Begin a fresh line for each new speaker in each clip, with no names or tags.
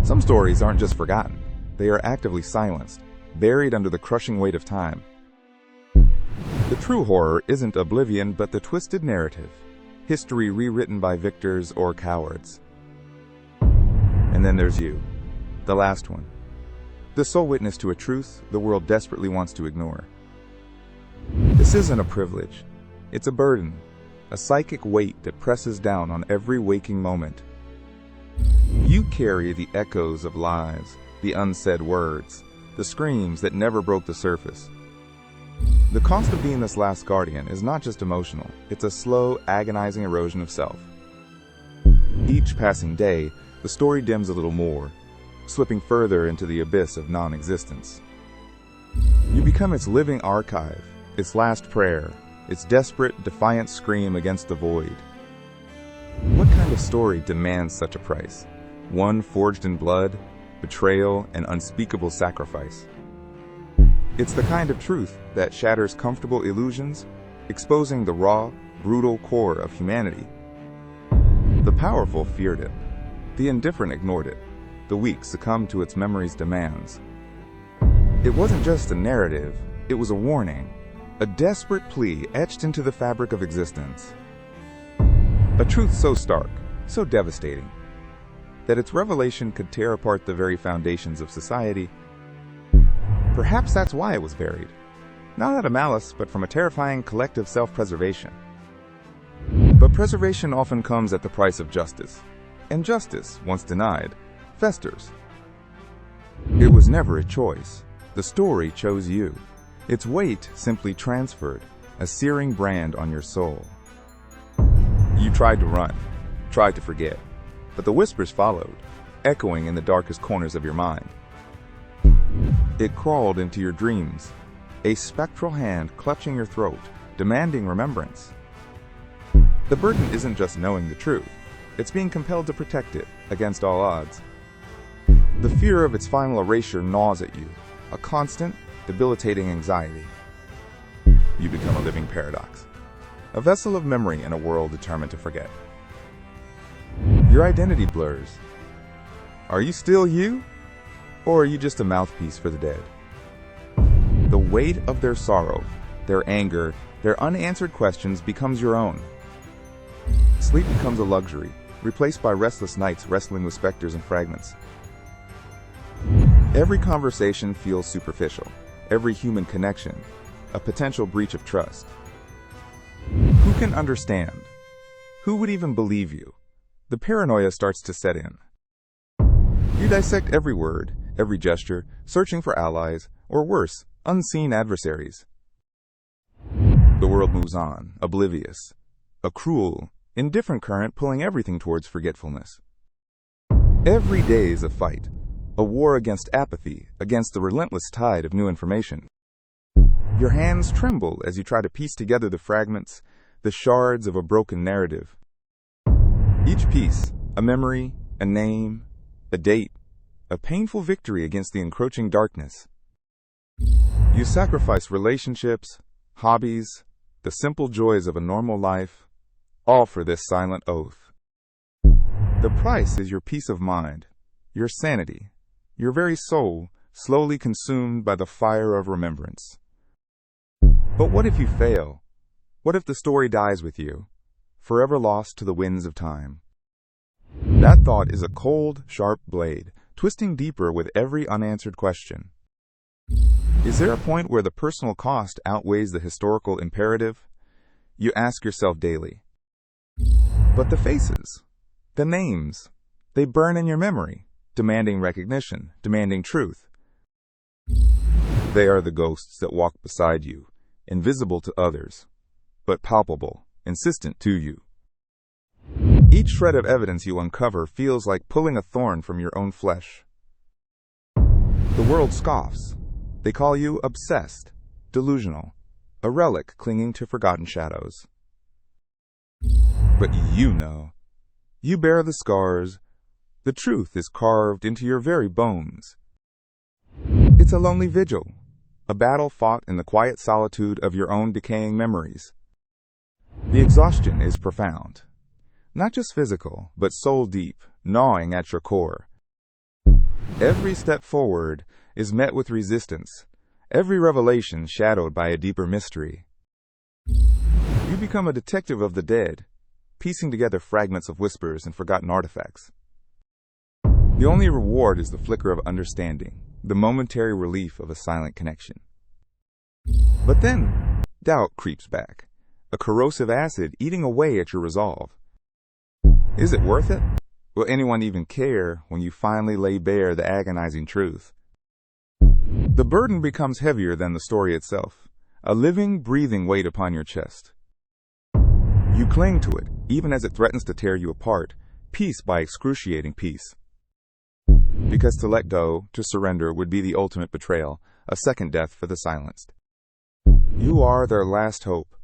Some stories aren't just forgotten. They are actively silenced, buried under the crushing weight of time. The true horror isn't oblivion, but the twisted narrative, history rewritten by victors or cowards. And then there's you, the last one, the sole witness to a truth the world desperately wants to ignore. This isn't a privilege. It's a burden, a psychic weight that presses down on every waking moment. You carry the echoes of lives, the unsaid words, the screams that never broke the surface. The cost of being this last guardian is not just emotional, it's a slow, agonizing erosion of self. Each passing day, the story dims a little more, slipping further into the abyss of non-existence. You become its living archive, its last prayer, its desperate, defiant scream against the void. What kind of story demands such a price? One forged in blood, betrayal, and unspeakable sacrifice. It's the kind of truth that shatters comfortable illusions, exposing the raw, brutal core of humanity. The powerful feared it. The indifferent ignored it. The weak succumbed to its memory's demands. It wasn't just a narrative, it was a warning, a desperate plea etched into the fabric of existence. A truth so stark, so devastating, that its revelation could tear apart the very foundations of society. Perhaps that's why it was buried. Not out of malice, but from a terrifying collective self-preservation. But preservation often comes at the price of justice. And justice, once denied, festers. It was never a choice. The story chose you. Its weight simply transferred, a searing brand on your soul. You tried to run, tried to forget, but the whispers followed, echoing in the darkest corners of your mind. It crawled into your dreams, a spectral hand clutching your throat, demanding remembrance. The burden isn't just knowing the truth, it's being compelled to protect it against all odds. The fear of its final erasure gnaws at you, a constant, debilitating anxiety. You become a living paradox, a vessel of memory in a world determined to forget. Your identity blurs. Are you still you? Or are you just a mouthpiece for the dead? The weight of their sorrow, their anger, their unanswered questions becomes your own. Sleep becomes a luxury, replaced by restless nights wrestling with specters and fragments. Every conversation feels superficial, every human connection, a potential breach of trust. Who can understand? Who would even believe you? The paranoia starts to set in. You dissect every word, every gesture, searching for allies, or worse, unseen adversaries. The world moves on, oblivious, a cruel, indifferent current pulling everything towards forgetfulness. Every day is a fight, a war against apathy, against the relentless tide of new information. Your hands tremble as you try to piece together the fragments, the shards of a broken narrative. Each piece, a memory, a name, a date, a painful victory against the encroaching darkness. You sacrifice relationships, hobbies, the simple joys of a normal life, all for this silent oath. The price is your peace of mind, your sanity, your very soul slowly consumed by the fire of remembrance. But what if you fail? What if the story dies with you, forever lost to the winds of time? That thought is a cold, sharp blade, twisting deeper with every unanswered question. Is there a point where the personal cost outweighs the historical imperative? You ask yourself daily. But the faces, the names, they burn in your memory, demanding recognition, demanding truth. They are the ghosts that walk beside you, invisible to others, but palpable, insistent to you. Each shred of evidence you uncover feels like pulling a thorn from your own flesh. The world scoffs. They call you obsessed, delusional, a relic clinging to forgotten shadows. But you know. You bear the scars. The truth is carved into your very bones. It's a lonely vigil, a battle fought in the quiet solitude of your own decaying memories. The exhaustion is profound. Not just physical, but soul deep, gnawing at your core. Every step forward is met with resistance, every revelation shadowed by a deeper mystery. You become a detective of the dead, piecing together fragments of whispers and forgotten artifacts. The only reward is the flicker of understanding, the momentary relief of a silent connection. But then, doubt creeps back, a corrosive acid eating away at your resolve. Is it worth it? Will anyone even care when you finally lay bare the agonizing truth? The burden becomes heavier than the story itself, a living, breathing weight upon your chest. You cling to it, even as it threatens to tear you apart, piece by excruciating piece. Because to let go, to surrender, would be the ultimate betrayal, a second death for the silenced. You are their last hope,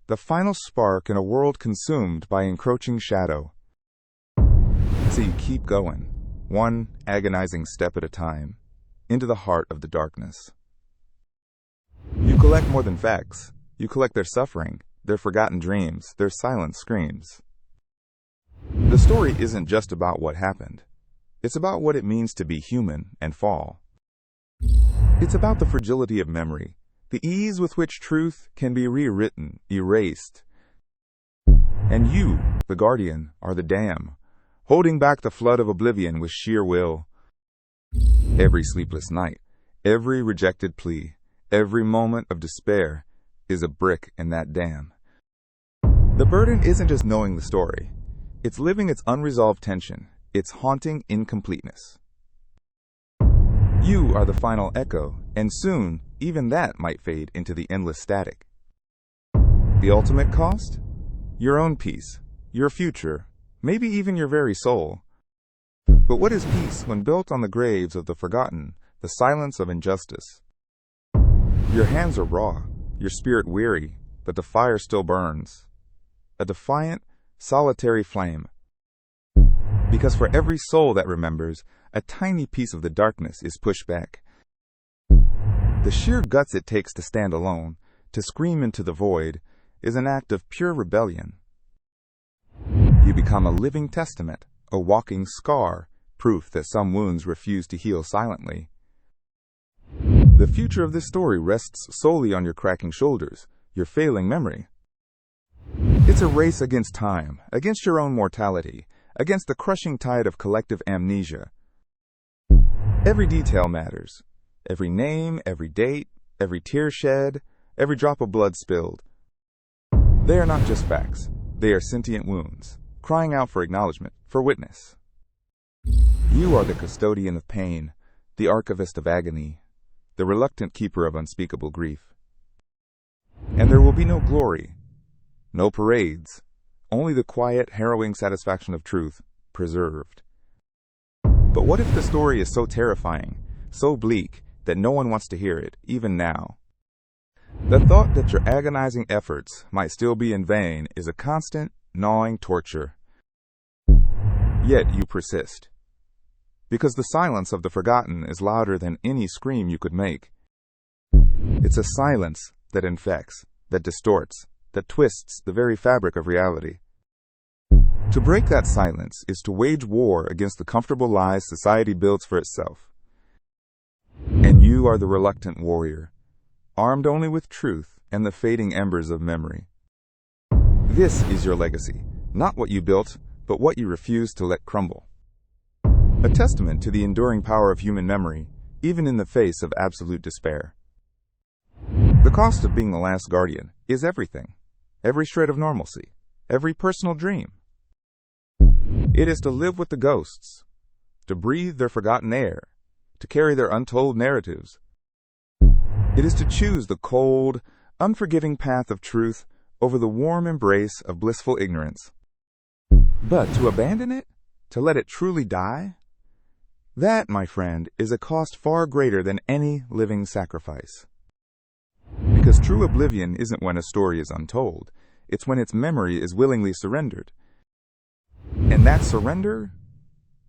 the final spark in a world consumed by encroaching shadow. So you keep going, one agonizing step at a time, into the heart of the darkness. You collect more than facts. You collect their suffering, their forgotten dreams, their silent screams. The story isn't just about what happened. It's about what it means to be human and fall. It's about the fragility of memory, the ease with which truth can be rewritten, erased. And you, the guardian, are the dam, holding back the flood of oblivion with sheer will. Every sleepless night, every rejected plea, every moment of despair is a brick in that dam. The burden isn't just knowing the story. It's living its unresolved tension, its haunting incompleteness. You are the final echo, and soon, even that might fade into the endless static. The ultimate cost? Your own peace, your future, maybe even your very soul. But what is peace when built on the graves of the forgotten, the silence of injustice? Your hands are raw, your spirit weary, but the fire still burns. A defiant, solitary flame. Because for every soul that remembers, a tiny piece of the darkness is pushed back. The sheer guts it takes to stand alone, to scream into the void, is an act of pure rebellion. You become a living testament, a walking scar, proof that some wounds refuse to heal silently. The future of this story rests solely on your cracking shoulders, your failing memory. It's a race against time, against your own mortality, against the crushing tide of collective amnesia. Every detail matters. Every name, every date, every tear shed, every drop of blood spilled. They are not just facts. They are sentient wounds, crying out for acknowledgement, for witness. You are the custodian of pain, the archivist of agony, the reluctant keeper of unspeakable grief. And there will be no glory, no parades, only the quiet, harrowing satisfaction of truth, preserved. But what if the story is so terrifying, so bleak, that no one wants to hear it, even now? The thought that your agonizing efforts might still be in vain is a constant, gnawing torture. Yet you persist. Because the silence of the forgotten is louder than any scream you could make. It's a silence that infects, that distorts, that twists the very fabric of reality. To break that silence is to wage war against the comfortable lies society builds for itself. And you are the reluctant warrior, armed only with truth and the fading embers of memory. This is your legacy, not what you built, but what you refused to let crumble. A testament to the enduring power of human memory, even in the face of absolute despair. The cost of being the last guardian is everything, every shred of normalcy, every personal dream. It is to live with the ghosts, to breathe their forgotten air, to carry their untold narratives. It is to choose the cold, unforgiving path of truth over the warm embrace of blissful ignorance. But to abandon it, to let it truly die, that, my friend, is a cost far greater than any living sacrifice. Because true oblivion isn't when a story is untold, it's when its memory is willingly surrendered. And that surrender,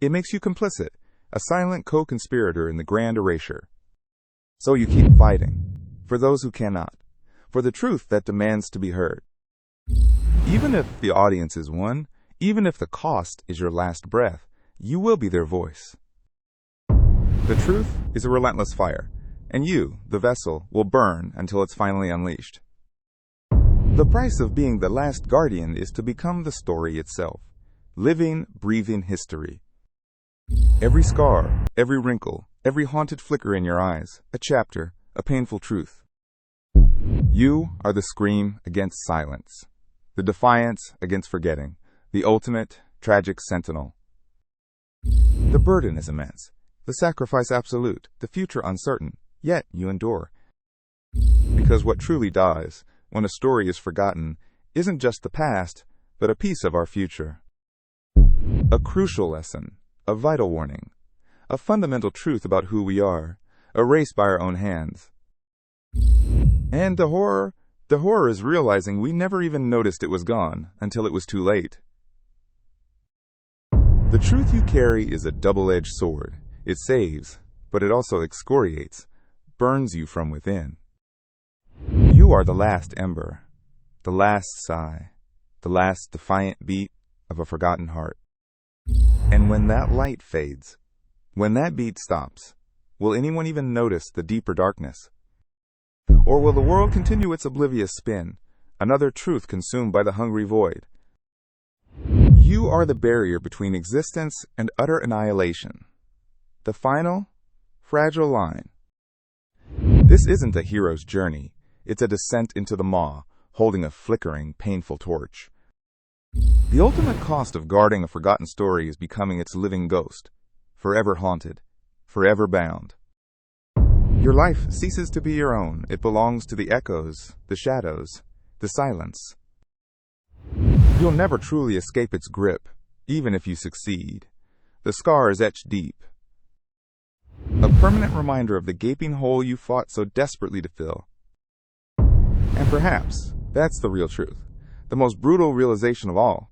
it makes you complicit, a silent co-conspirator in the grand erasure. So you keep fighting, for those who cannot, for the truth that demands to be heard. Even if the audience is one, even if the cost is your last breath, you will be their voice. The truth is a relentless fire, and you, the vessel, will burn until it's finally unleashed. The price of being the last guardian is to become the story itself, living, breathing history. Every scar, every wrinkle, every haunted flicker in your eyes, a chapter, a painful truth. You are the scream against silence, the defiance against forgetting, the ultimate, tragic sentinel. The burden is immense, the sacrifice absolute, the future uncertain, yet you endure. Because what truly dies, when a story is forgotten, isn't just the past, but a piece of our future. A crucial lesson, a vital warning, a fundamental truth about who we are, erased by our own hands. And the horror is realizing we never even noticed it was gone until it was too late. The truth you carry is a double-edged sword. It saves, but it also excoriates, burns you from within. You are the last ember, the last sigh, the last defiant beat of a forgotten heart. And when that light fades, when that beat stops, will anyone even notice the deeper darkness? Or will the world continue its oblivious spin, another truth consumed by the hungry void? You are the barrier between existence and utter annihilation. The final, fragile line. This isn't a hero's journey. It's a descent into the maw, holding a flickering, painful torch. The ultimate cost of guarding a forgotten story is becoming its living ghost, forever haunted, forever bound. Your life ceases to be your own. It belongs to the echoes, the shadows, the silence. You'll never truly escape its grip, even if you succeed. The scar is etched deep. A permanent reminder of the gaping hole you fought so desperately to fill. And perhaps that's the real truth, the most brutal realization of all.